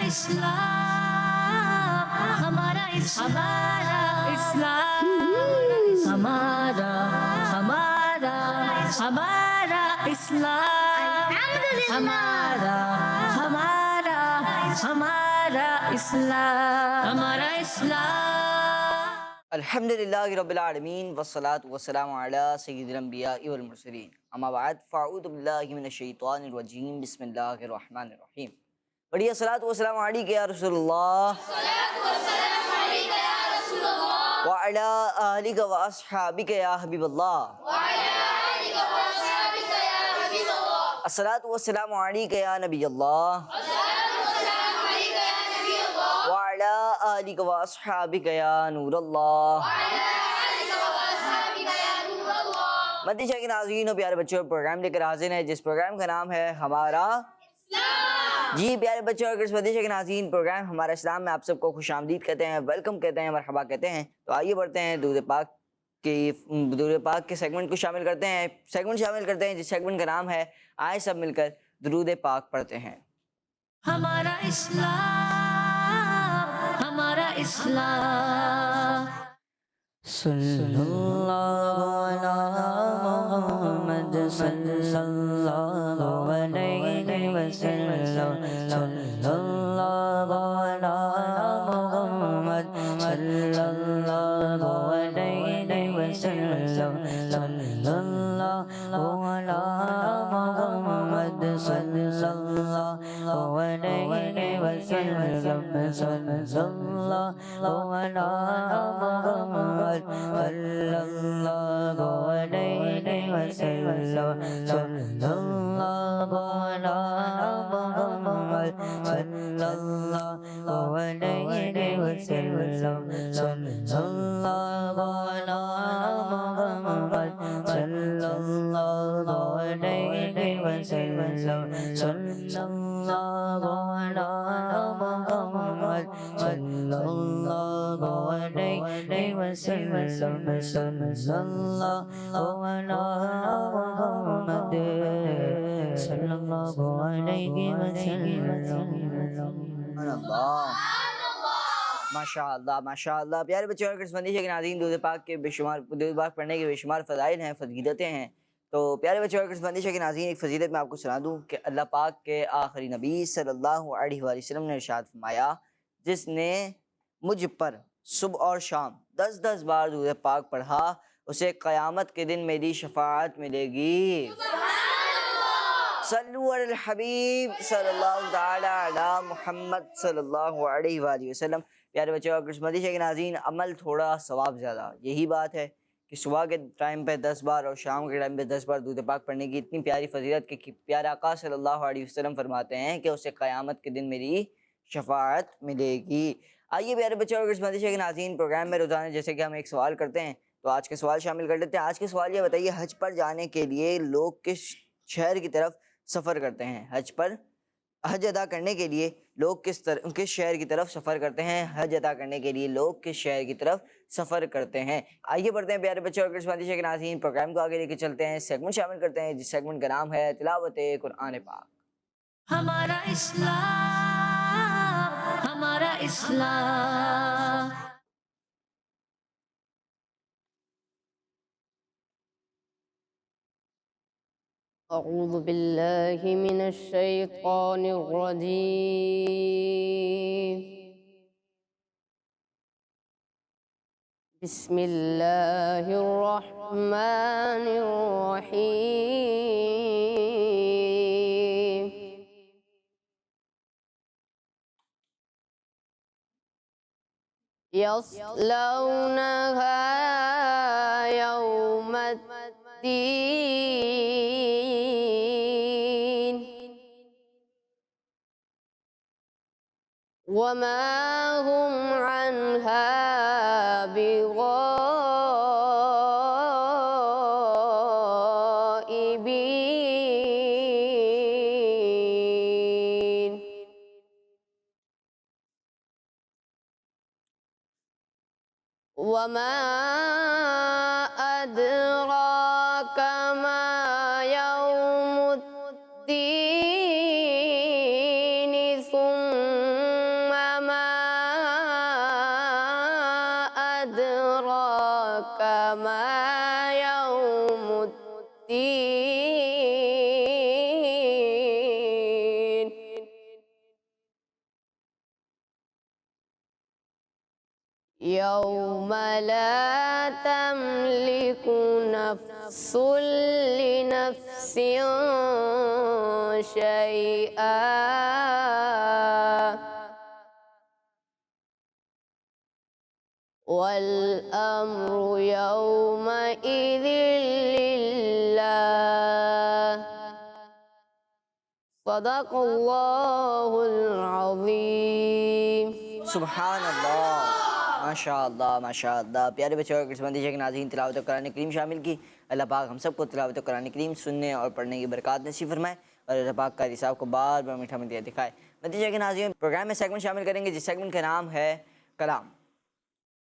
اسلام ہمارا اسلام ہمارا اسلام ہمارا اسلام. الحمدللہ رب العالمین والصلاة والسلام علی سید الانبیاء والمرسلین. اما بعد فاعوذ باللہ من الشیطان الرجیم. بسم اللہ الرحمن الرحیم. بڑی الصلاة والسلام علیک یا رسول اللہ وعلی آلک و اصحابک یا حبیب اللہ. الصلاة والسلام علیک یا نبی اللہ وعلی آلک و اصحابک یا نور اللہ. مدنی چینل کے ناظرین و پیارے بچوں، پروگرام لے کر حاضر ہیں جس پروگرام کا نام ہے ہمارا اسلام. جی پیارے بچوں، اگر اس مدنی چینل کے ناظرین پروگرام ہمارا اسلام میں آپ سب کو خوش آمدید کہتے ہیں، ویلکم کہتے ہیں، مرحبا کہتے ہیں. تو آئیے بڑھتے ہیں درود پاک کے سیگمنٹ کو شامل کرتے ہیں جس سیگمنٹ کا نام ہے آئے سب مل کر درود پاک پڑھتے ہیں. ہمارا اسلام صلی اللہ علی محمد صلی اللہ علیہ وسلم. صلی اللہ علی محمد صلی اللہ علیہ وسلم. صلی اللہ علی محمد صلی اللہ علیہ وسلم. صلی اللہ علی محمد صلی اللہ علیہ وسلم. صلی اللہ علی محمد صلی اللہ علیہ وسلم. صلی اللہ علی محمد صلی اللہ علیہ وسلم. صلی اللہ علی محمد صلی اللہ علیہ وسلم. صلی اللہ علی محمد صلی اللہ علیہ وسلم. ماشاءاللہ ماشاءاللہ. پیارے بچوں، اگر اس مدنی چینل کے ناظرین درود پاک پڑھنے کے بے شمار فضائل ہیں، فضیلتیں ہیں. تو پیارے بچوں، اگر اس مدنی چینل کے ناظرین ایک فضیلت میں آپ کو سنا دوں کہ اللہ پاک کے آخری نبی صلی اللہ علیہ وآلہ وسلم نے ارشاد فرمایا، جس نے مجھ پر صبح اور شام 10 بار درود پاک پڑھا اسے قیامت کے دن میری شفاعت ملے گی. صلو علی الحبیب صلی اللہ تعالی علی محمد صلی اللہ علیہ وآلہ وسلم. پیارے بچوں، اگر اس مدنی چینل کے ناظرین عمل تھوڑا ثواب زیادہ، یہی بات ہے کہ صبح کے ٹائم پہ 10 بار اور شام کے ٹائم پہ 10 بار درود پاک پڑھنے کی اتنی پیاری فضیلت کہ پیارے آقا صلی اللہ علیہ وسلم فرماتے ہیں کہ اسے قیامت کے دن میری شفاعت ملے گی. آئیے پیارے بچوں، اگر اس مدنی چینل کے ناظرین پروگرام میں روزانہ جیسے کہ ہم ایک سوال کرتے ہیں تو آج کے سوال شامل کر لیتے ہیں. آج کے سوال یہ بتائیے، حج پر جانے کے لیے لوگ کس شہر کی طرف سفر کرتے ہیں؟ حج ادا کرنے کے لیے لوگ کس شہر کی طرف سفر کرتے ہیں؟ حج ادا کرنے کے لیے لوگ کس شہر کی طرف سفر کرتے ہیں؟ آئیے بڑھتے ہیں پیارے بچوں، اگر اس مدنی چینل کے ناظرین پروگرام کو آگے لے کے چلتے ہیں، سیگمنٹ شامل کرتے ہیں جس سیگمنٹ کا نام ہے تلاوت قرآن پاک. ہمارا اسلام. أعوذ بالله من الشيطان الرجيم. بسم الله الرحمن الرحيم. يصلونها يوم الدين وما هم عنها بغائبين. وما أدراك ما يوم الدين. ثم يوم لا تملك نفس لنفس شيئا والأمر يومئذ لله صدق الله العظيم سبحان اللہ، ماشاء اللہ ماشاء اللہ۔ پیارے بچوں اور قسمت کے ناظرین، تلاوت قرآن کریم شامل کی۔ اللہ پاک ہم سب کو تلاوت قرآن کریم سننے اور پڑھنے کی برکات نصیب فرمائے، اور اللہ پاک قاری صاحب کو بار بار میٹھا میٹھا دکھائے۔ نتیجہ کے ناظرین، پروگرام میں سیگمنٹ شامل کریں گے جس سیگمنٹ کا نام ہے کلام۔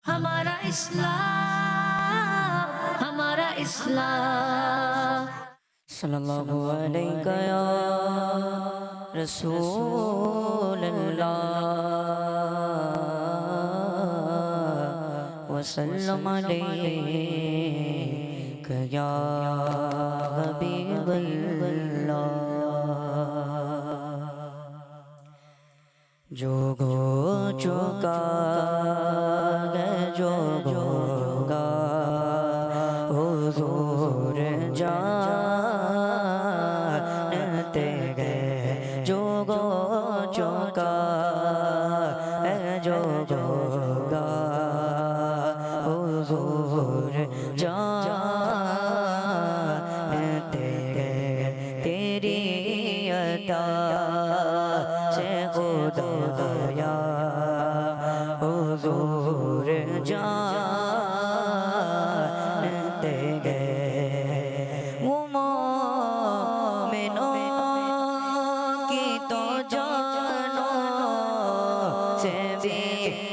ہمارا اسلام، ہمارا اسلام۔ صلی اللہ علیہ یا رسول اللہ وسلم علیک یا حبیب اللہ۔ جو ہو چکا ہے جو ہوگا حضور جانتے گئے، جو ہو چکا ہے جو ہوگا حضور جانتے گئے، تیری عطا سے خدایا حضور جانتے گئے۔ وہ مومنوں کی تو جانوں سے بھی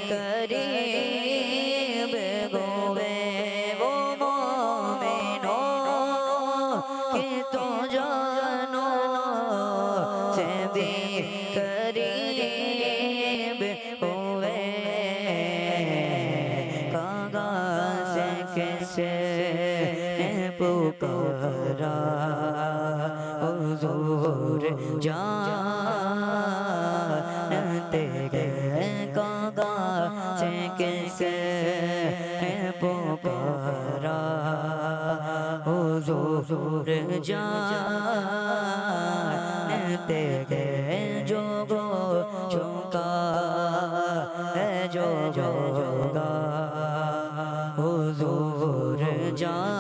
قریب ہوئے، وہ مومنوں کی تو جانوں سے بھی قریب ہوئے، کہاں سے کیسے پکارا حضور جانتے گئے، کہاں سے کیسے پکارا حضور جانتے گئے، جو ہو چکا ہے جو ہوگا حضور جانتے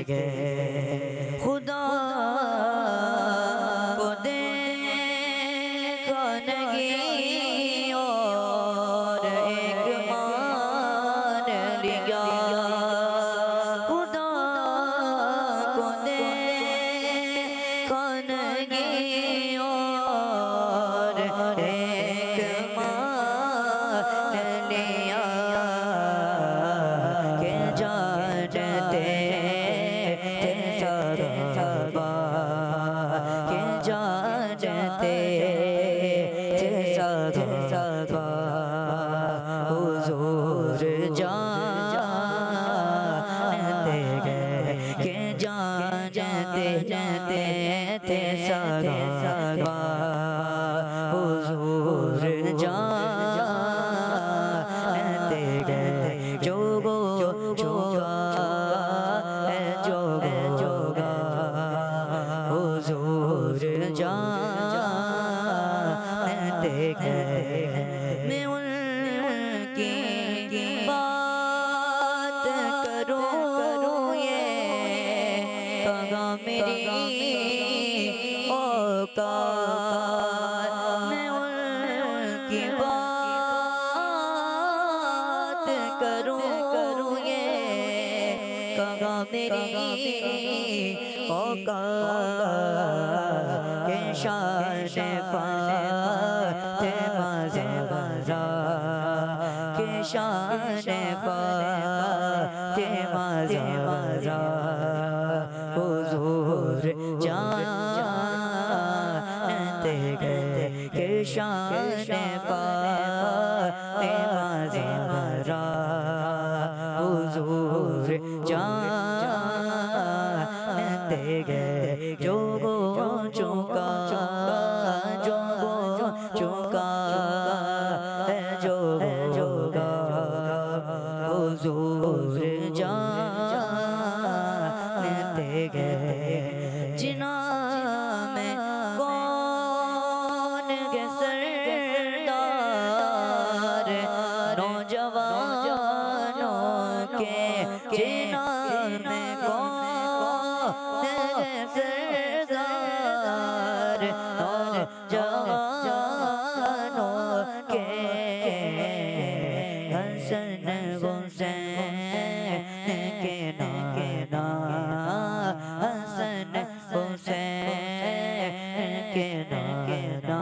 گئے۔ خدا کو دیکھا نہیں اور ایک مان لیا، خدا کو دیکھا نہیں اور ایک مان لیا، کہ جانتے تھے صحابہ، کہ جانتے تھے صحابہ حضور جانتے گئے، کہ جانتے تھے صحابہ حضور جانتے گئے، جو ہو چکا ہے جو ہوگا حضور جانتے گئے۔ میں ان کی بات کروں یہ کہاں میری اوقات، میں ان کی بات کروں یہ کہاں میری اوقات، کہ شان فاطمہ زہرا، کہ شان فاطمہ زہرا حضور جانتے گئے، کہ شان فاطمہ زہرا حضور جانتے گئے، جو ہو چکا جو ہو چکا جانو کے حسن حسین کے نانا حسن حسین کے نانا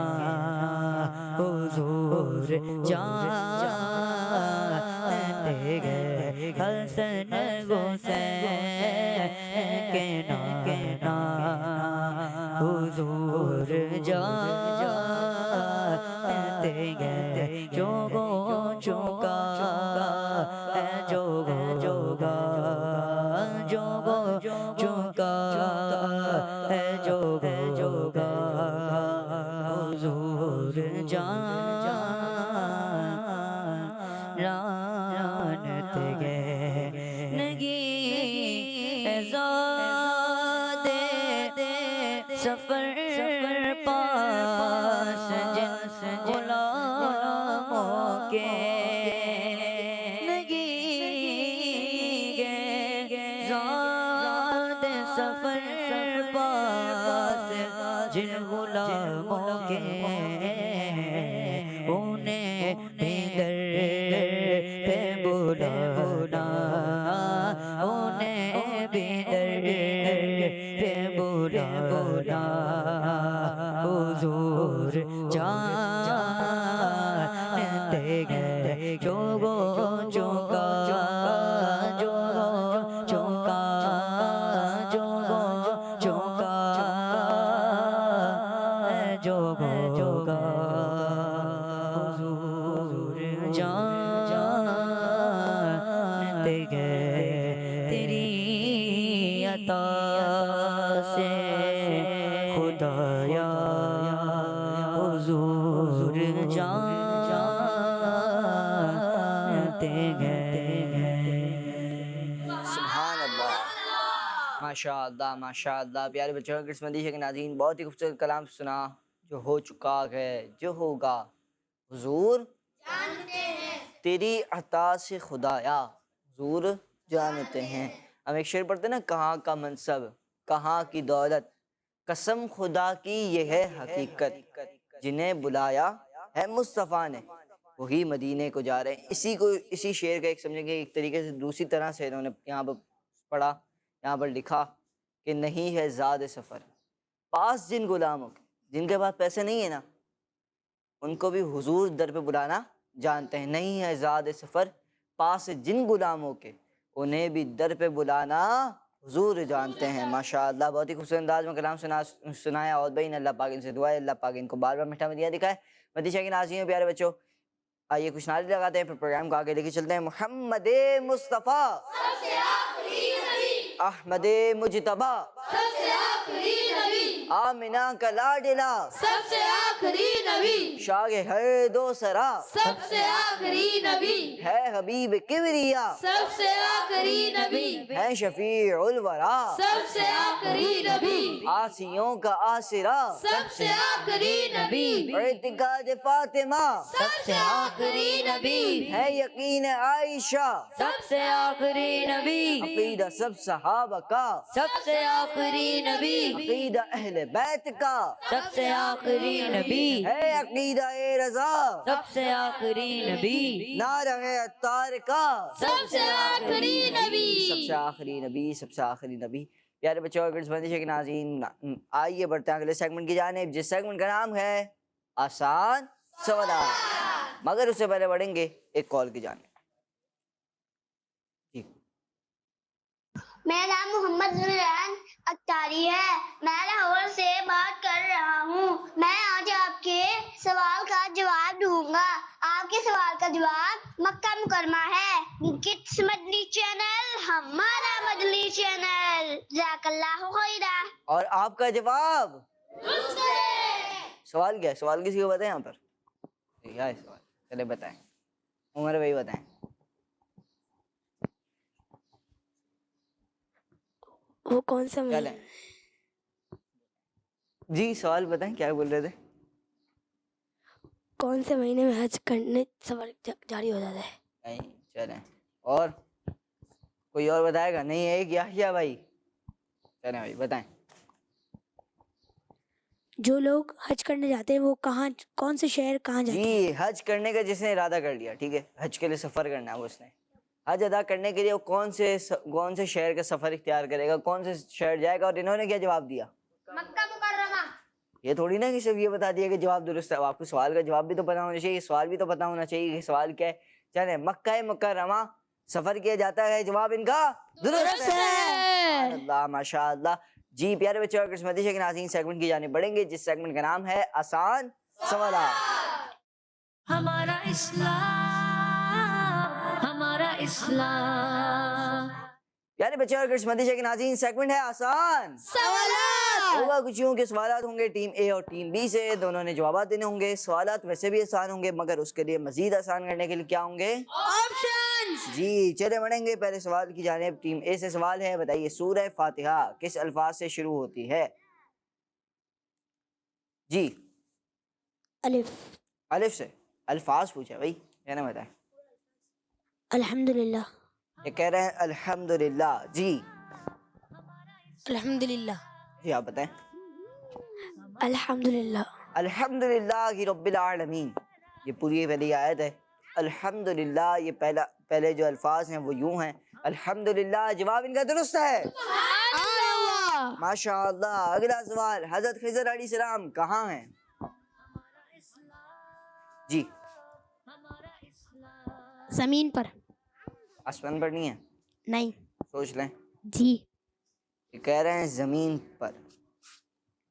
حضور جانتے گئے حسن حسین کے نانا حضور جانتے گئے جو گو چکا جو گو چکا جو گو چکا جو گو چکا حضور جانتے گئے نگی زادے سفر پاس جن غلاموں کے نگی زاد سفر پاس جن غلاموں کے انہیں در پہ بلانا انہیں بھی در پہ بلانا حضور جانتے گئے جو گو چکا جو گو چکا جو گو چکا جو گو چکا حضور جانتے گئے تیری عطا سے خدایا حضور جانتے گئے سبحان اللہ، ماشاء اللہ ماشاء اللہ۔ پیارے بچوں کرسمس مدیشہ کے ناظرین، بہت ہی خوبصورت کلام سنا، جو ہو چکا ہے جو ہوگا حضور تیری عطا سے خدایا حضور جانتے ہیں۔ ہم ایک شعر پڑھتے ہیں نا، کہاں کا منصب کہاں کی دولت، قسم خدا کی یہ ہے حقیقت، جنہیں بلایا ہے مصطفیٰ نے وہی مدینے کو جا رہے ہیں۔ اسی شعر کا ایک سمجھیں گے ایک طریقے سے دوسری طرح سے انہوں نے یہاں پر پڑھا، یہاں پر لکھا کہ نہیں ہے زاد سفر پاس جن غلاموں کے، جن کے پاس پیسے نہیں ہیں نا ان کو بھی حضور در پہ بلانا جانتے ہیں۔ نہیں ہے زاد سفر پاس جن غلاموں کے، انہیں بھی در پہ بلانا حضور جانتے ہیں۔ ماشاءاللہ، بہت ہی خوبصورت انداز میں کلام سنایا، اور بھائی اللہ پاک ان سے دعا ہے اللہ پاک ان کو بار بار میٹھا مدینہ دکھائے۔ مدیشہ کے ناظرین پیارے بچوں، آئیے کچھ نعرے لگاتے ہیں، پھر پروگرام کو آگے لے کے چلتے ہیں۔ محمد مصطفیٰ احمد مجتبیٰ آمنہ کا لاڈلا سب سے آخری نبی، شاہ ہر دو سرا سب سے آخری نبی، ہے حبیب کبریا سب سے آخری نبی، ہے شفیع الورا سب سے آخری نبی، آسیوں کا آسرا سب سے آخری نبی، اعتقاد فاطمہ سب سے آخری نبی، ہے یقین عائشہ سب سے آخری نبی، عقیدہ سب صحابہ کا سب سے آخری نبی، عقیدہ اہل بیت کا سب سے آخری نبی، ہے عقیدہ رضا سب سے آخری نبی، نعرہ عطار کا سب سے آخری نبی، سب سے آخری نبی، سب سے آخری نبی۔ پیارے بچوں اور بندشہ کے ناظرین، آئیے بڑھتے ہیں اگلے سیگمنٹ کی جانب، جس سیگمنٹ کا نام ہے آسان سوالات، مگر اس سے پہلے بڑھیں گے ایک کال کی جانب۔ میرا نام محمد ذوالریان اختاری ہے، میں لاہور سے بات کر رہا ہوں۔ میں آج آپ کے سوال کا جواب دوں گا۔ آپ کے سوال کا جواب مکہ مکرمہ ہے۔ کڈس مدنی چینل ہمارا مدنی چینل، جزاک اللہ خیرا۔ اور آپ کا جواب سوال کیا ہے؟ سوال کسی کو بتائیں یہاں پر؟ کیا ہے سوال؟ چلے بتائیں، عمر بھائی بتائیں۔ وہ کون سا چلیں جی سوال بتائیں، کیا بول رہے تھے؟ کون سے مہینے میں حج کرنے سفر جاری ہو جاتا ہے؟ نہیں، چلیں اور کوئی اور بتائے گا؟ نہیں، ایک یحییٰ بھائی، چلیں بھائی بتائیں۔ جو لوگ حج کرنے جاتے ہیں وہ کہاں کون سے شہر کہاں جاتے ہیں؟ جی حج کرنے کا جس نے ارادہ کر لیا، ٹھیک ہے، حج کے لیے سفر کرنا ہے، وہ اس نے حج ادا کرنے کے لیے وہ کون سے شہر کا سفر اختیار کرے گا، کون سے شہر جائے گا؟ اور انہوں نے کیا جواب دیا؟ مکہ مکرمہ۔ یہ تھوڑی نا کہ صرف یہ بتا دیا کہ جواب درست ہے، آپ کو سوال کا جواب بھی تو پتا ہونا چاہیے، سوال بھی تو پتا ہونا چاہیے کہ سوال کیا ہے۔ چلیں، مکہ مکرمہ سفر کیا جاتا ہے، جواب ان کا درست ہے۔ سبحان اللہ، ماشاء اللہ۔ جی پیارے بچے اور قسمتی کے ناظرین، سیگمنٹ کی جانب بڑھیں گے جس سیگمنٹ کا نام ہے آسان سوالات۔ ہمارا اسلام، ہمارا اسلام۔ پیارے بچے اور قسمتی کے ناظرین، سیگمنٹ ہے آسان سوالات۔ ہوگا کچھ یوں کہ سوالات ہوں گے ٹیم اے اور ٹیم بی سے، دونوں نے جوابات دینے ہوں گے۔ سوالات ویسے بھی آسان ہوں گے مگر اس کے لیے مزید آسان کرنے کے لیے کیا ہوں گے؟ آپشنز۔ جی چلے بڑھیں گے، پہلے سوال کی جانب ٹیم اے سے سوال ہے، بتائیے سورہ فاتحہ کس الفاظ سے شروع ہوتی ہے؟ جی الف۔ الف سے؟ الفاظ پوچھا بھائی، کہنا بتائیں۔ الحمدللہ۔ یہ کہہ رہے ہیں الحمدللہ۔ جی الحمدللہ۔ جی آپ بتائیں۔ الحمدللہ۔ الحمدللہ رب العالمین، یہ پوری پہلی آیت ہے۔ الحمدللہ، یہ پہلے جو الفاظ ہیں وہ یوں ہیں، الحمدللہ۔ جواب ان کا درست ہے، ماشاء اللہ۔ اگلا سوال، حضرت خضر علیہ السلام کہاں ہیں؟ جی زمین پر۔ آسمان پر نہیں ہے؟ نہیں۔ سوچ لیں۔ جی یہ کہہ رہے ہیں زمین پر،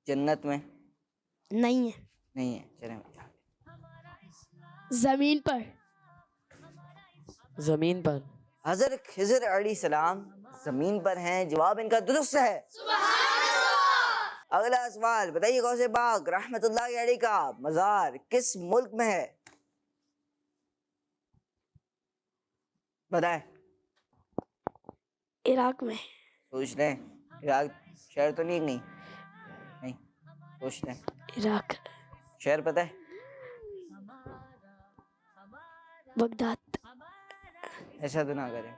جنت میں نہیں ہے۔ نہیں ہے۔ چلیں زمین پر۔ زمین پر۔ حضرت خضر علیہ السلام زمین پر ہیں، جواب ان کا درست ہے۔ اگلا سوال، بتائیے غوث پاک رحمت اللہ علیہ کا مزار کس ملک میں ہے؟ بتائیں۔ عراق میں۔ سوچ لیں۔ عراق شہر تو نہیں؟ نہیں، سوچ لیں۔ عراق۔ شہر پتہ ہے؟ بغداد۔ ایسا تو نہ کریں،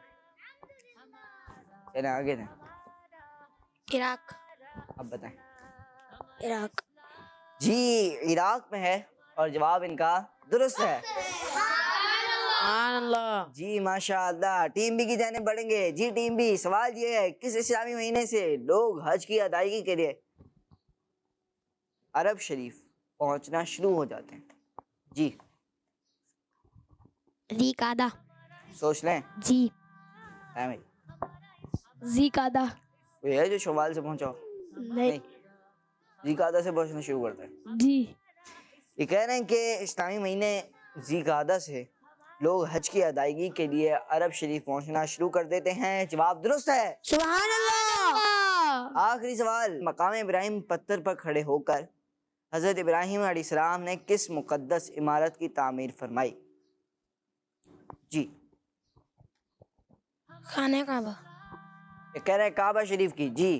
چلیں آگے دیں۔ عراق۔ اب بتائیں۔ عراق۔ جی عراق میں ہے اور جواب ان کا درست ہے۔ سبحان اللہ۔ جی ماشاء اللہ۔ ٹیم بی کی جانب بڑھیں گے۔ جی ٹیم بی، سوال یہ ہے، کس اسلامی مہینے سے لوگ حج کی ادائیگی کے لیے عرب شریف پہنچنا شروع ہو جاتے ہیں؟ جی ذی قعدہ۔ سوچ لیں۔ جی بھائی ذی قعدہ۔ کوئی ہے جو شوال سے پہنچا ہو؟ نہیں۔ ذی قعدہ سے پہنچنا شروع کرتے ہیں۔ جی یہ کہہ رہے ہیں کہ اسلامی مہینے ذی قعدہ سے لوگ حج کی ادائیگی کے لیے عرب شریف پہنچنا شروع کر دیتے ہیں، جواب درست ہے۔ سبحان اللہ۔ آخری سوال، مقام ابراہیم پتھر پر کھڑے ہو کر حضرت ابراہیم علیہ السلام نے کس مقدس عمارت کی تعمیر فرمائی؟ جی خانہ کعبہ۔ یہ کہہ رہے ہیں کعبہ شریف کی۔ جی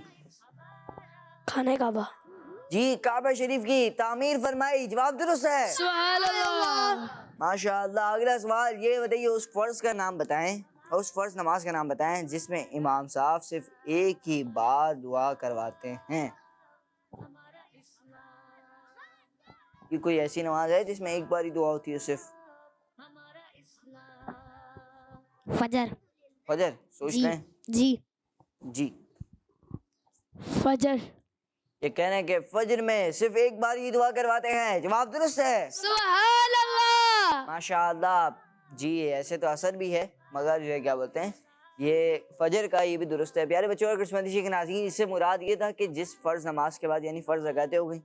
خانہ کعبہ۔ جی کعبہ شریف کی تعمیر فرمائی، جواب درست ہے۔ سبحان اللہ۔ ماشاء اللہ۔ اگلا سوال، یہ بتائیے اس فرض کا نام بتائیں، اس فرض نماز کا نام بتائیں جس میں امام صاحب صرف ایک ہی بار دعا کرواتے ہیں۔ یہ کوئی ایسی نماز ہے جس میں ایک بار ہی دعا ہوتی ہے صرف؟ فجر۔ فجر؟ سوچ لیں۔ جی جی فجر۔ یہ کہہ رہے ہیں کہ فجر میں صرف ایک بار ہی دعا کرواتے ہیں، جواب درست ہے۔ سبحان اللہ۔ ماشاء اللہ۔ جی ایسے تو اثر بھی ہے مگر جو ہے کیا بولتے ہیں، یہ فجر کا یہ بھی درست ہے۔ پیارے بچوں اور قسمتی کے ناظرین، اس سے مراد یہ تھا کہ جس فرض نماز کے بعد، یعنی فرض رکعتیں ہو گئی،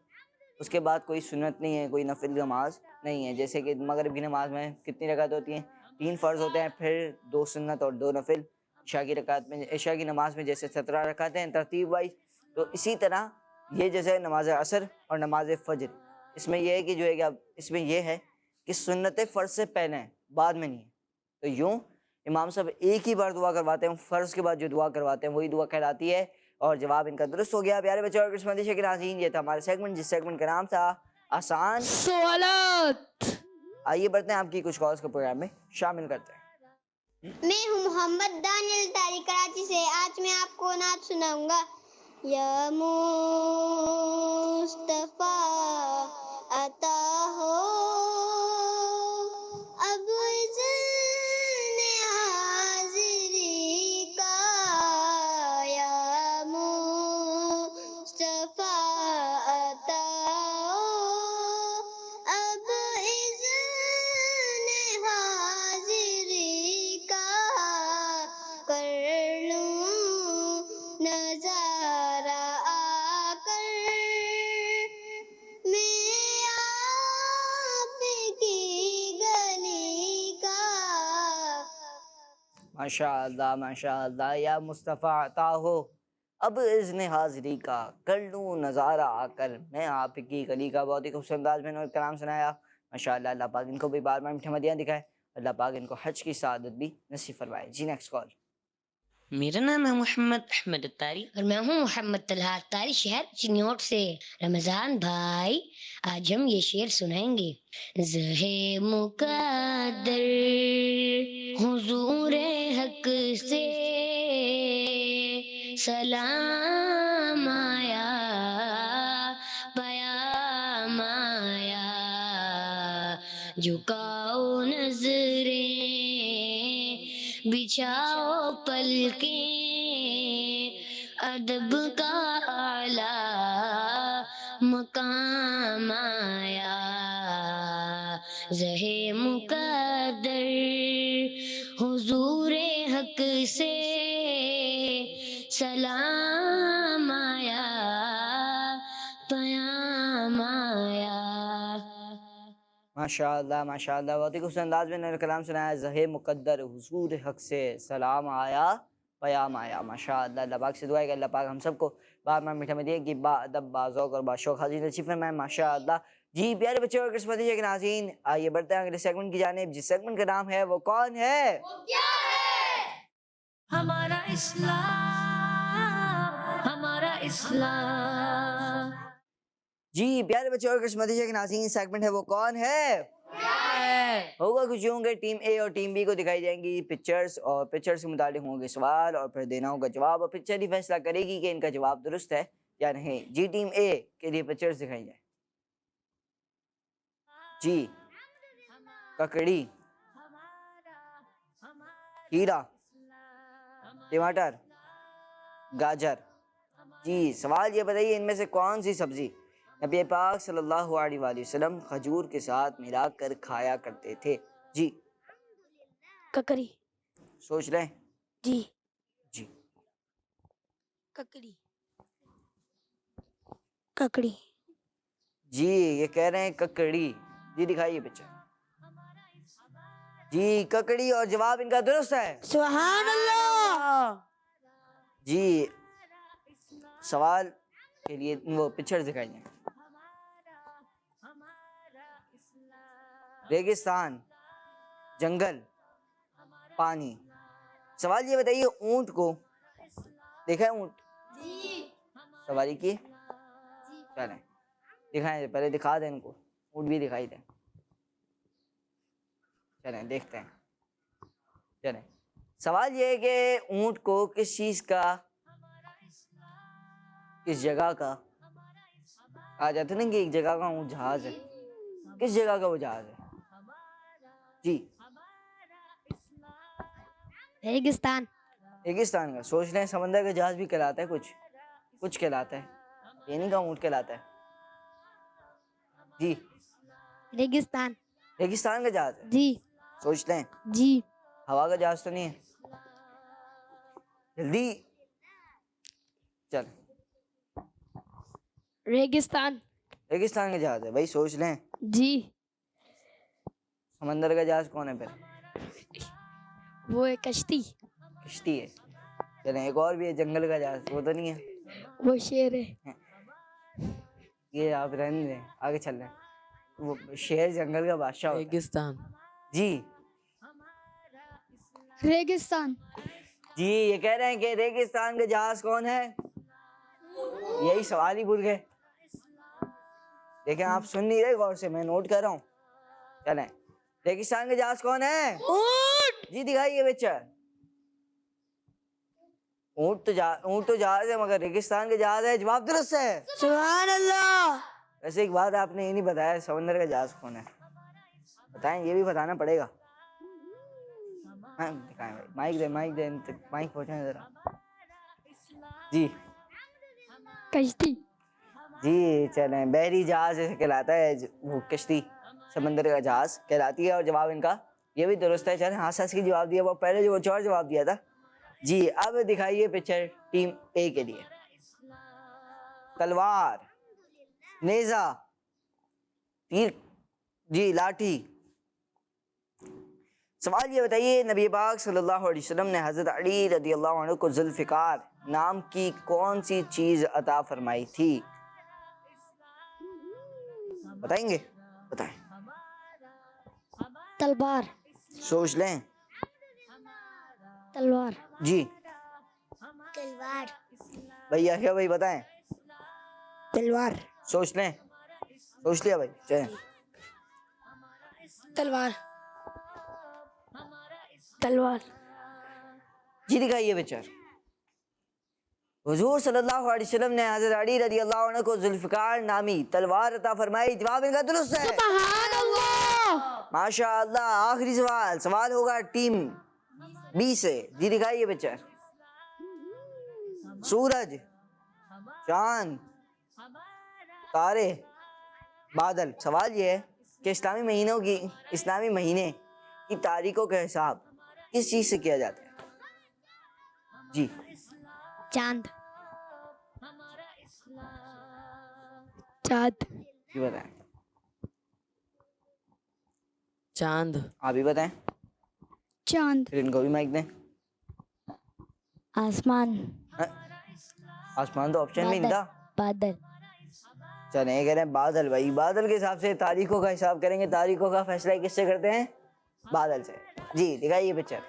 اس کے بعد کوئی سنت نہیں ہے، کوئی نفل نماز نہیں ہے۔ جیسے کہ مغرب کی نماز میں کتنی رکعت ہوتی ہیں؟ 3 فرض ہوتے ہیں، پھر 2 سنت اور 2 نفل۔ عشاء کی نماز میں جیسے 17 رکعتیں ہیں ترتیب وائز، تو اسی طرح یہ جیسے نماز عصر اور نماز فجر، اس میں یہ ہے کہ جو ہے کہ اس میں یہ ہے کہ سنت فرض سے پہلے ہیں، بعد میں نہیں ہے۔ تو یوں امام صاحب ایک ہی بار دعا کرواتے ہیں، فرض کے بعد جو دعا کرواتے ہیں وہی دعا کہلاتی ہے، اور جواب ان کا درست ہو گیا۔ پیارے بچوں اور قسمتی کے ناظرین، یہ تھا ہمارا سیگمنٹ جس سیگمنٹ کا نام تھا آسان سوالات۔ آئیے بڑھتے ہیں آپ کی کچھ کالز کو پروگرام میں شامل کرتے ہیں۔ میں ہوں محمد دانیل تاری کراچی سے۔ آج میں آپ کو نعت سناؤں گا۔ یا مصطفیٰ عطا ہو اب اذن حاضری کا، یا مصطفیٰ عطا ہو اب اذن حاضری کا، کر لوں نظارہ آ کر میں آپ کی گلی کا۔ ماشاء اللہ یا مصطفیٰ عطا ہو اب اذن حاضری کا، کر لوں نظارہ آ کر میں آپ کی گلی کا۔ بہت ہی خوبصورت انداز میں انہوں نے کلام سنایا ماشاءاللہ۔ اللہ پاک ان کو بھی بار بار میٹھے مدیاں دکھائے، اللہ پاک ان کو حج کی سعادت بھی نصیب فرمائے۔ جی نیکسٹ کال۔ میرا نام ہے محمد احمد اتاری اور میں ہوں محمد طلحہ اتاری، شہر چنیوٹ سے۔ رمضان بھائی آج ہم یہ شعر سنائیں گے۔ زہے مقدر حضور حق سے سلام آیا، پیام آیا، جھکاؤ نظریں بچھاؤ پلکیں، ادب کا اعلیٰ مقام آیا۔ زہے مقدر حضور حق سے سلام آیا، پیام آیا۔ ماشاءاللہ بہت ہی خوبصورت انداز میں انہوں نے کلام سنایا۔ زہے مقدر حضور حق سے سلام آیا، پیام آیا۔ ماشاءاللہ اللہ پاک سے دعا ہے کہ اللہ پاک ہم سب کو بار بار میٹھے مدیے کی با ادب با ذوق اور با شوق حاضر نصیب فرمائے ماشاءاللہ۔ جی پیارے بچے اور قسمتی کے ناظرین، آئیے بڑھتے ہیں اگلے سیگمنٹ کی جانب، جس سیگمنٹ کا نام ہے وہ کون ہے؟ ہمارا اسلام، ہمارا اسلام۔ جی پیارے بچے اور قسمتی کے ناظرین، سیگمنٹ ہے وہ کون ہے؟ ہوگا کچھ یوں کہ ٹیم اے اور ٹیم بی کو دکھائی جائیں گی پکچرز، اور پکچر سے متعلق ہوں گے سوال، اور پھر دینا ہوگا جواب، اور پکچر ہی فیصلہ کرے گی کہ ان کا جواب درست ہے یا نہیں۔ جی ٹیم اے کے لیے پکچرز دکھائی جائیں۔ جی ککڑی، ہیرا، ٹماٹر، گاجر۔ جی سوال یہ بتائیے ان میں سے کون سی سبزی نبی پاک صلی اللہ علیہ وآلہ وسلم کھجور کے ساتھ ملا کر کھایا کرتے تھے؟ جی ککڑی۔ سوچ لیں۔ جی جی ککڑی، ککڑی۔ جی یہ کہہ رہے ہیں ککڑی۔ جی دکھائیے پکچر۔ جی ککڑی، اور جواب ان کا درست ہے۔ سبحان اللہ۔ جی سوال کے لیے وہ پکچر دکھائی جائیں۔ ریگستان، جنگل، پانی۔ سوال یہ بتائیے اونٹ کو دیکھا ہے؟ اونٹ سواری کی؟ چلیں دکھائیں، پہلے دکھا دیں ان کو، اونٹ بھی دکھائی دیں۔ چلیں دیکھتے ہیں۔ چلیں سوال یہ ہے کہ اونٹ کو کس چیز کا، کس جگہ کا کہا جاتا ہے نا کہ ایک جگہ کا اونٹ جہاز ہے، کس جگہ کا وہ جہاز ہے؟ جی ریگستان۔ ریگستان کا۔ سوچ لیں، سمندر کا جہاز بھی کہلاتا ہے، کچھ کہلاتا ہے، یہ نہیں کا اونٹ کہلاتا ہے۔ جی ریگستان۔ ریگستان کا جہاز ہے۔ جی سوچ لیں۔ جی ہوا کا جہاز تو نہیں ہے؟ جلدی چل۔ ریگستان۔ ریگستان کا جہاز ہے بھائی، سوچ لیں۔ جی سمندر کا جہاز کون ہے پھر؟ وہ ہے کشتی۔ کشتی ہے۔ چلیں ایک اور بھی ہے، جنگل کا جہاز، وہ تو نہیں ہے؟ وہ شیر ہے۔ یہ آپ رہنے دیں، آگے چل رہے ہیں۔ وہ شیر جنگل کا بادشاہ ہوتا ہے۔ ریگستان۔ جی ریگستان۔ جی یہ کہہ رہے ہیں کہ ریگستان کا جہاز کون ہے؟ یہی سوال ہی بھول گئے۔ دیکھیں آپ سن نہیں رہے غور سے، میں نوٹ کر رہا ہوں۔ چلیں ریگستان کا جہاز کون ہے؟ اونٹ۔ جی دکھائیے پکچر۔ اونٹ تو جہاز ہے مگر ریگستان کا جہاز ہے. جواب درست ہے. سبحان اللہ. ویسے ایک بات آپ نے یہ نہیں بتایا, سمندر کا جہاز کون ہے؟ بتائیں, یہ بھی بتانا پڑے گا. ہاں دکھائیں بھائی, مائک دے مائک پہنچائیں ذرا. جی کشتی. جی چلیں, بحری جہاز ایسے کہلاتا ہے, وہ کشتی سمندر کا جہاز کہلاتی ہے. اور جواب ان کا یہ بھی درست ہے. چلیں ہاں سچ کی جواب دیا, وہ پہلے جو چور جواب دیا تھا. جی اب دکھائیے پکچر ٹیم اے کے لیے. تلوار, نیزہ, تیر, جی لاٹھی. سوال یہ بتائیے, نبی پاک صلی اللہ علیہ وسلم نے حضرت علی رضی اللہ عنہ کو ذوالفقار نام کی کون سی چیز عطا فرمائی تھی؟ بتائیں گے؟ بتائیں. تلوار. سوچ لیں. تلوار. جی تلوار. بھائی یحییٰ بھائی بتائیں. تلوار. سوچ لیں. سوچ لیا بھائی, چلیں. تلوار. تلوار. جی دکھائیے پکچر. حضور صلی اللہ علیہ وسلم نے حضرت علی رضی اللہ عنہ کو ذوالفقار نامی تلوار عطا فرمائی. جواب ان کا درست ہے. سبحان اللہ. ماشاء اللہ. آخری سوال ہوگا ٹیم بی سے. جی دکھائیے پکچر. سورج, چاند, تارے, بادل. سوال یہ ہے کہ اسلامی مہینے کی تاریخوں کا حساب کس چیز سے کیا جاتا ہے؟ جی چاند. چاند. جی بتائیں. چاند. آپ بھی بتائیں. چاند. پھر ان کو بھی مائک دیں. آسمان. آسمان تو آپشن میں نہیں تھا. بادل. چلیں یہ کہہ رہے ہیں بادل. بھائی بادل کے حساب سے تاریخوں کا حساب کریں گے. تاریخوں کا فیصلہ کس سے کرتے ہیں؟ بادل سے. جی دکھائیے پکچر.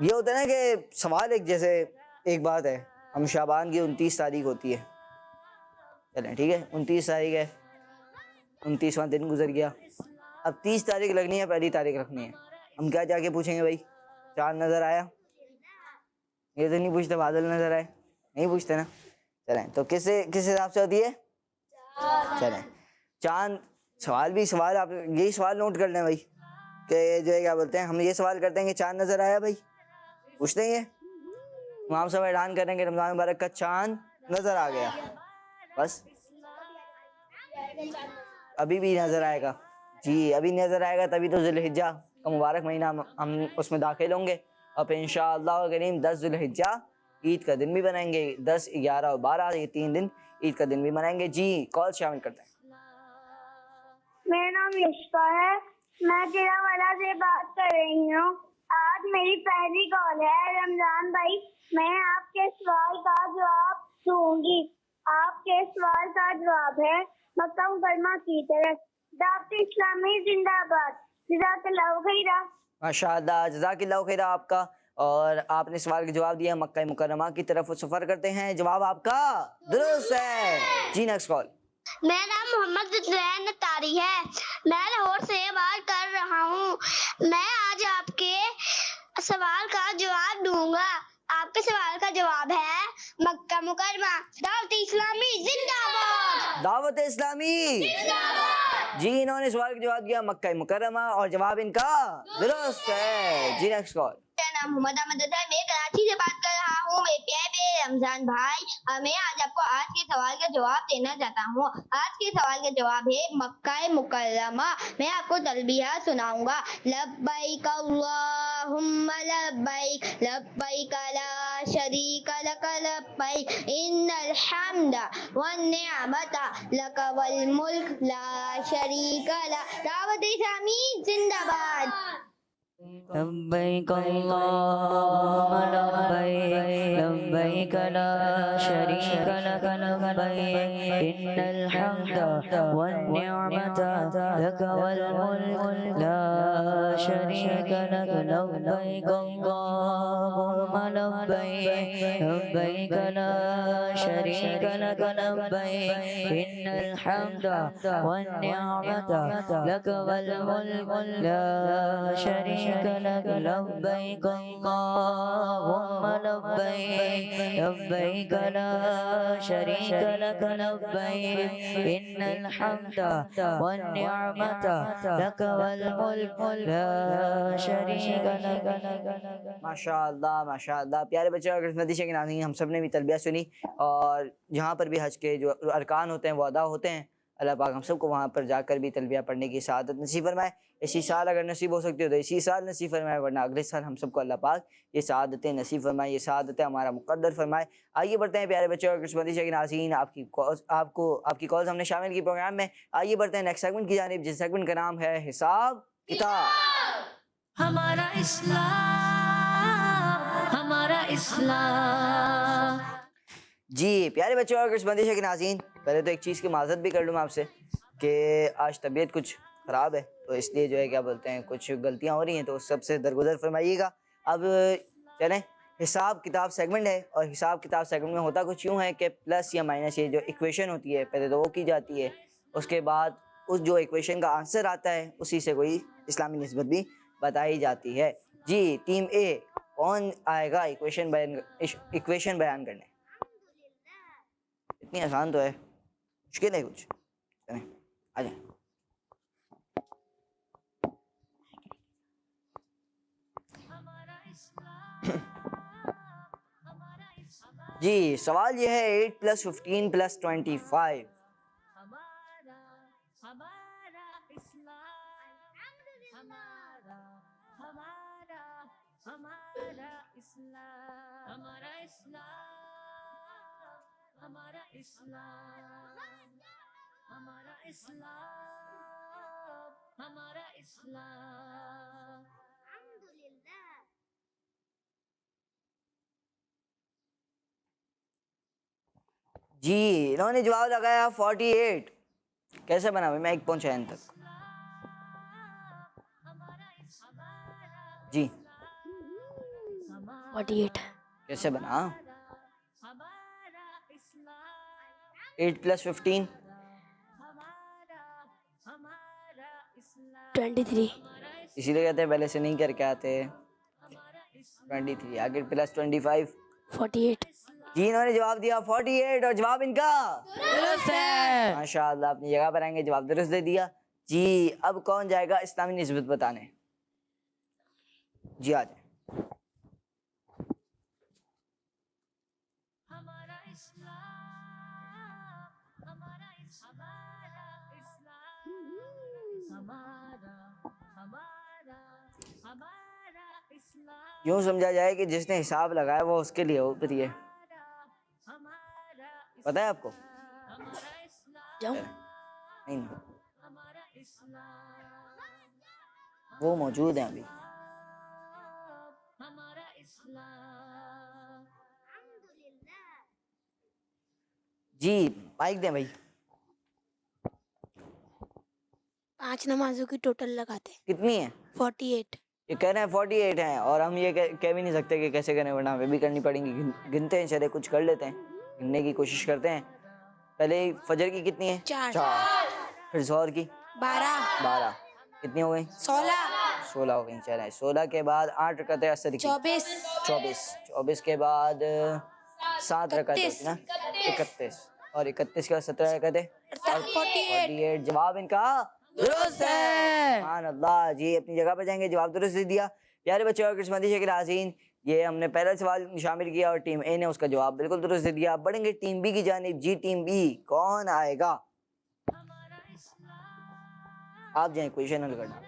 یہ ہوتا ہے نا کہ سوال ایک جیسے ایک بات ہے, ہم شعبان کی 29 تاریخ ہوتی ہے. چلیں ٹھیک ہے, 29 تاریخ ہے, 29واں دن گزر گیا. اب 30 تاریخ لگنی ہے, پہلی تاریخ رکھنی ہے. ہم کیا جا کے پوچھیں گے بھائی چاند نظر آیا؟ یہ تو نہیں پوچھتے. بادل نظر آئے نہیں پوچھتے نا. چلیں تو کس حساب سے ہوتی ہے؟ چلیں چاند. سوال آپ یہی سوال نوٹ کر لیں بھائی کہ جو ہے کیا بولتے ہیں, ہم یہ سوال کرتے ہیں کہ چاند نظر آیا بھائی, پوچھ دیں گے. امام صاحب اعلان کریں گے رمضان مبارک کا چاند نظر آ گیا, بس ابھی بھی نظر آئے گا. جی ابھی نظر آئے گا, تبھی تو ذوالحجہ کا مبارک مہینہ ہم اس میں داخل ہوں گے. اور پھر انشاءاللہ کریم 10 ذوالحجہ عید کا دن بھی بنائیں گے. 10, 11 اور 12 یہ 3 دن عید کا دن بھی بنائیں گے. جی کال شامل کرتے ہیں. میرا نام یشفا ہے, میں تیرا والا سے بات کر رہی ہوں. آج میری پہلی کال ہے. رمضان بھائی میں آپ کے سوال کا جواب دوں گی. آپ کے سوال کا جواب ہے مکہ مکرمہ کی طرف. دعوت اسلامی زندہ باد. جزاک اللہ خیرہ. ماشاء اللہ, جزاک اللہ خیرہ آپ کا. اور آپ نے سوال کا جواب دیا مکہ مکرمہ کی طرف سفر کرتے ہیں. جواب آپ کا درست ہے. جی نیکسٹ کال. میرا نام محمد زین تاری ہے, میں لاہور سے بات کر رہا ہوں. میں آج آپ کے سوال کا جواب دوں گا. آپ کے سوال کا جواب ہے مکہ مکرمہ. دعوت اسلامی زندہ باد. دعوت اسلامی. جی انہوں نے سوال کا جواب دیا مکہ مکرمہ اور جواب ان کا درست ہے. جی نیکسٹ کال. میرا نام محمد احمد ہے, میں کراچی سے بات کر رہا ہوں. میرے پیارے رمضان بھائی, میں آج آپ کو آج کے سوال کا جواب دینا چاہتا ہوں. آج کے سوال کا جواب ہے مکہ مکرمہ. میں آپ کو تلبیہ سناؤں گا. لبیک اللہم لبیک, لبیک لا شریک لک لبیک, ان الحمد والنعمت لک والملک لا شریک لک. دعوت اسلامی زندہ باد. لبیک اللہم لبیک, لبیک لا شریک لک لبیک, ان الحمد والنعمت لک والملک لا شریک لک. لبیک اللہم لبیک, لبیک لا شریک لک لبیک, ان الحمد والنعمت لک والملک لا شریک شريك لك لبيك اللهم لبيك لبيك لا شريك لك لبيك إن الحمد والنعمة لك والملك لا شريك لك. ماشاء اللہ پیارے بچے، اگر حدیث کے ناظرین ہم سب نے بھی تلبیہ سنی، اور جہاں پر بھی حج کے جو ارکان ہوتے ہیں وہ ادا ہوتے ہیں، اللہ پاک ہم سب کو وہاں پر جا کر بھی تلبیہ پڑھنے کی سعادت نصیب فرمائے. اسی سال اگر نصیب ہو سکتی ہو تو اسی سال نصیب فرمائے، ورنہ اگلے سال ہم سب کو اللہ پاک یہ سعادتیں نصیب فرمائے، یہ سعادتیں ہمارا مقدر فرمائے. آئیے بڑھتے ہیں پیارے بچوں اور حدیث کے ناظرین، آپ کی کالز ہم نے شامل کی پروگرام میں. آئیے بڑھتے ہیں نیکسٹ سیگمنٹ کی جانب، جس سیگمنٹ کا نام ہے حساب کتاب. ہمارا اسلام، ہمارا اسلام. جی پیارے بچوں اور حدیث کے ناظرین، پہلے تو ایک چیز کی معذرت بھی کر لوں میں آپ سے کہ آج طبیعت کچھ خراب ہے، تو اس لیے جو ہے کیا بولتے ہیں کچھ غلطیاں ہو رہی ہیں، تو اس سب سے درگزر فرمائیے گا. اب چلیں، حساب کتاب سیگمنٹ ہے، اور حساب کتاب سیگمنٹ میں ہوتا کچھ یوں ہے کہ پلس یا مائنس یہ جو ایکویشن ہوتی ہے پہلے تو وہ کی جاتی ہے، اس کے بعد اس جو ایکویشن کا آنسر آتا ہے اسی سے کوئی اسلامی نسبت بھی بتائی جاتی ہے. جی ٹیم اے، کون آئے گا ایکویشن بیان کرنے؟ اتنی آسان تو ہے، مشکل ہے کچھ؟ چلیں آ جائیں. جی سوال یہ ہے 8 + 15 + 25. جی انہوں نے جواب لگایا 48. کیسے بنا میں 1 پہنچا ان تک؟ جی 48. کیسے بنا؟ 8 + 15 23. اسی لیے کہتے ہیں پہلے سے نہیں کر کے آتے. 23 آگے + 25 48. جی انہوں نے جواب دیا 48، اور جواب ان کا درست ہے. ماشاء اللہ اپنی جگہ پر آئیں گے، جواب درست دے دیا. جی اب کون جائے گا اسلامی نسبت بتانے؟ جی آ جائیں. یوں سمجھا جائے کہ جس نے حساب لگایا وہ اس کے لیے اوپری ہے. پتہ ہے آپ کو؟ جاؤں نہیں وہ موجود ہیں ابھی. جی مائک دیں بھائی. 5 نمازوں کی ٹوٹل لگاتے ہیں. کتنی ہیں؟ 48. یہ کہہ رہے ہیں 48 ہیں، اور ہم یہ کہہ بھی نہیں سکتے کہ کیسے کریں، ورنہ ہمیں بھی کرنی پڑیں گی. گنتے ہیں، چلے کچھ کر لیتے ہیں، گننے کی کوشش کرتے ہیں. پہلے فجر کی کتنی ہے؟ 4. پھر ظہر کی 12. کتنی ہو گئی؟ 16 ہو گئی. چلیں 16 کے بعد 8 رکعتیں عصر کی 24 کے بعد 7 رکعتیں ہوتی نا 31، اور 31 کے بعد 17 رکعتیں 48. جواب ان کا درست ہے. سبحان اللہ. جی اپنی جگہ پہ جائیں گے، جواب درست دے دیا. پیارے بچوں اور قسمتی کے ناظرین، یہ ہم نے پہلا سوال شامل کیا اور ٹیم اے نے اس کا جواب بالکل درست دے دیا. بڑھیں گے ٹیم بی کی جانب. جی ٹیم بی، کون آئے گا؟ آپ جائیں کوئیشن حل کرنا.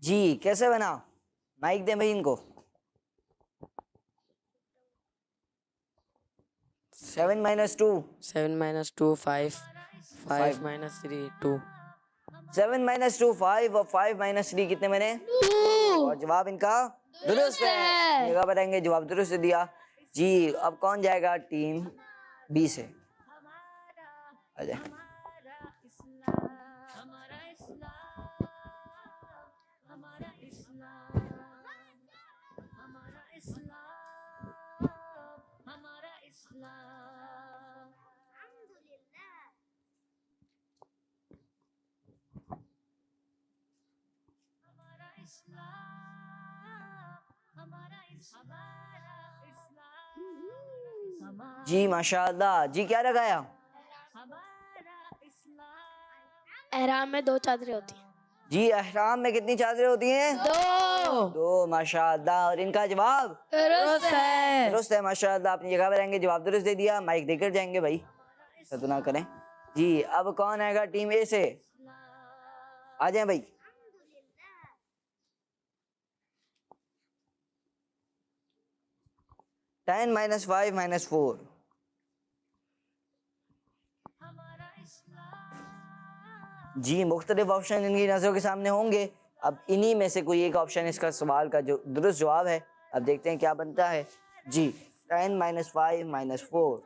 جی کیسے بنا؟ مائک دیں بھائی ان کو. 7 - 2 7 - 2 5 5 - 3 2. 7 - 2 5 اور 5 - 3 کتنے بنے؟ اور جواب ان کا درست ہے. جگہ بتائیں گے، جواب درست دیا. جی اب کون جائے گا ٹیم بی سے؟ آ جائیں. جی ماشاء اللہ. جی کیا لگایا؟ احرام میں 2 چادریں ہوتی ہیں. جی احرام میں کتنی چادریں ہوتی ہیں؟ 2. ماشاء اللہ. اور ان کا جواب درست ہے. درست ہے ماشاء اللہ. اپنی جگہ پہ رہیں گے, جواب درست دے دیا. مائک دے کر جائیں گے بھائی, تو نہ کریں. جی اب کون آئے گا ٹیم اے سے؟ آ جائیں بھائی. Ten minus 5 minus 4. جی مختلف آپشن ان کی نظروں کے سامنے ہوں گے. اب انہی میں سے کوئی ایک آپشن اس کا سوال کا جو درست جواب ہے. اب دیکھتے ہیں کیا بنتا ہے. جی 10 مائنس 5 مائنس 4.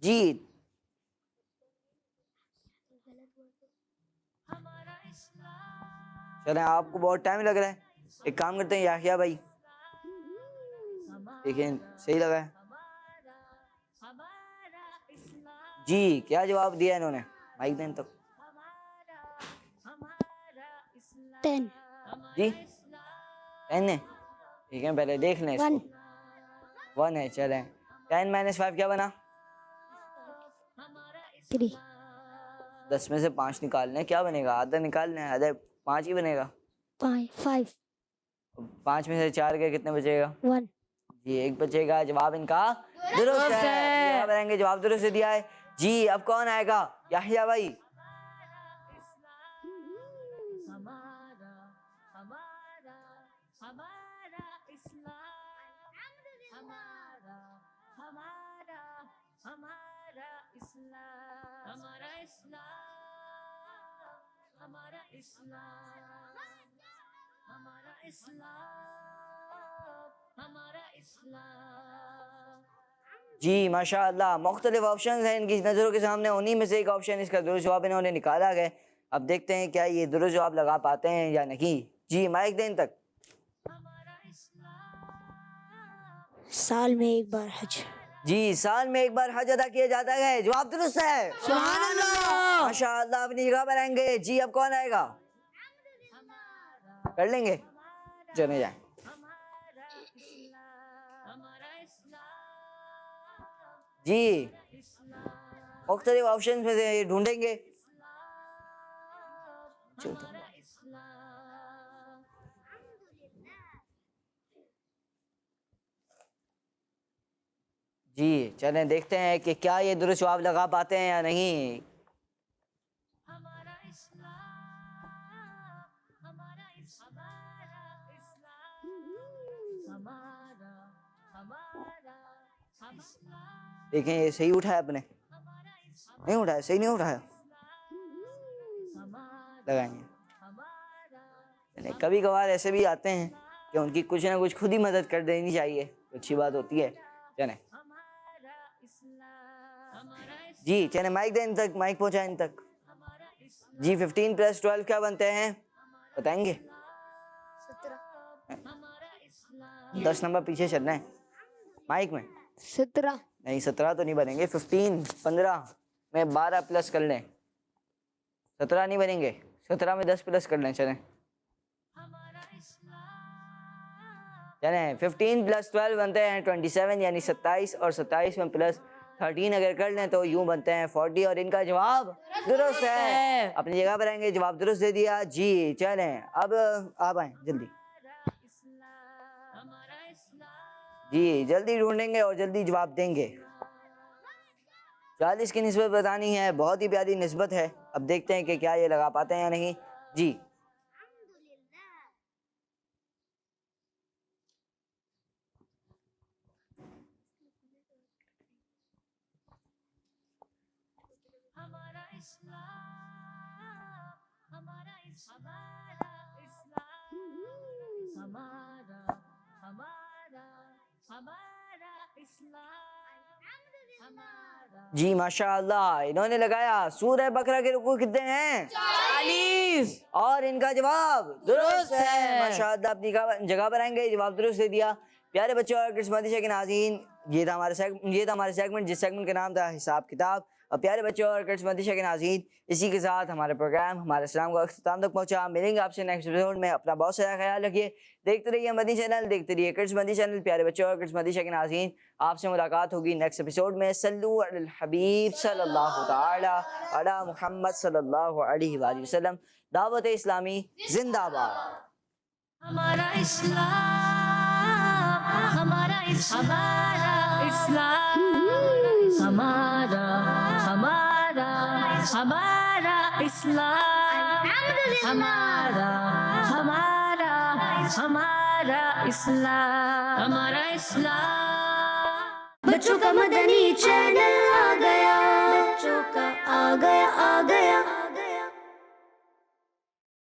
جی چلیں, آپ کو بہت ٹائم لگ رہا ہے, ایک کام کرتے ہیں یحییٰ بھائی, دیکھیں صحیح لگا ہے. جی کیا جواب دیا انہوں نے؟ مائک دیں تک. 10. جی 10 ہے, ٹھیک ہے پہلے دیکھ لیں اس کو. 1 ہے. چلیں 10 مائنس 5 کیا بنا؟ 3. 10 میں سے 5 نکالنے, کیا بنے گا؟ آدھا نکالنے, آدھا 5 ہی بنے گا. 5. 5 میں سے 4 کے کتنے بچے گا؟ 1. جی 1 بچے گا. جواب ان کا درست ہے. بتائیں گے جواب درست سے دیا ہے. جی اب کون آئے گا؟ یحییٰ بھائی. جی ماشاء اللہ. مختلف آپشنز ہیں ان کی نظروں کے سامنے, انہی میں سے ایک آپشن اس کا درست جواب انہوں نے نکالا ہے. اب دیکھتے ہیں کیا یہ درست جواب لگا پاتے ہیں یا نہیں. جی مائک دیں تک. سال میں ایک بار حج. جی سال میں ایک بار حج ادا کیا جاتا ہے. جواب درست ہے. سبحان اللہ. ماشاء اللہ. اپنی جگہ پر آئیں گے. جی اب کون آئے گا؟ کر لیں گے, چلے جائیں. جی مختلف آپشنز میں سے ڈھونڈیں گے. جی چلیں دیکھتے ہیں کہ کیا یہ درست جواب لگا پاتے ہیں یا نہیں. دیکھیں یہ صحیح اٹھایا آپ نے, نہیں اٹھایا, صحیح نہیں اٹھایا. لگائیں گے. کبھی کبھار ایسے بھی آتے ہیں کہ ان کی کچھ نہ کچھ خود ہی مدد کر دینی چاہیے, اچھی بات ہوتی ہے. چلیں جی چلیں مائک دیں ان تک, مائک پہنچائیں ان تک. جی 15 + 12 کیا بنتے ہیں بتائیں گے؟ 10 نمبر پیچھے چلنا ہے مائک میں. 17. نہیں 17 تو نہیں بنیں گے. 15 15 میں 12 پلس کر لیں, 17 نہیں بنیں گے. 17 میں 10 پلس کر لیں. چلیں 15 + 12 بنتے ہیں 27 یعنی 27, اور 27 میں پلس 13 اگر کر لیں تو یوں بنتے ہیں 40, اور ان کا جواب درست ہے. اپنی جگہ پر آئیں گے, جواب درست دے دیا. جی چلیں اب آپ آئیں جلدی. جی جلدی ڈھونڈیں گے اور جلدی جواب دیں گے. 40 کی نسبت بتانی ہے, بہت ہی پیاری نسبت ہے. اب دیکھتے ہیں کہ کیا یہ لگا پاتے ہیں یا نہیں. جی جی ماشاء اللہ، انہوں نے لگایا سورہ بقرہ کے رکوع کتنے ہیں؟ 40. اور ان کا جواب درست ہے، ماشاء اللہ اپنی جگہ پر آئیں گے، جواب درست دے دیا۔ پیارے بچوں اور کرسمس مدیشہ کے ناظرین، یہ تھا ہمارا سیگمنٹ جس سیگمنٹ کا نام تھا حساب کتاب۔ اور پیارے بچوں اور کرسمس مدیشہ کے ناظرین، اسی کے ساتھ ہمارا پروگرام ہمارے اسلام کا اختتام تک پہنچا۔ ملیں گے آپ سے نیکسٹ ایپیسوڈ میں، اپنا بہت سارا خیال رکھیے، دیکھتے رہیے مدنی چینل، دیکھتے رہیے کرسمس مدنی چینل۔ پیارے بچوں اور کرسمس مدیشہ کے ناظرین، آپ سے ملاقات ہوگی نیکسٹ ایپیسوڈ میں۔ صلو علی الحبیب صلی اللہ تعالی علی محمد صلی اللہ علیہ وآلہ وسلم۔ دعوت اسلامی زندہ باد۔ ہمارا اسلام، ہمارا اسلام، ہمارا اسلام، ہمارا اسلام، ہمارا اسلام۔ بچوں کا مدنی چینل آ گیا، بچوں کا آ گیا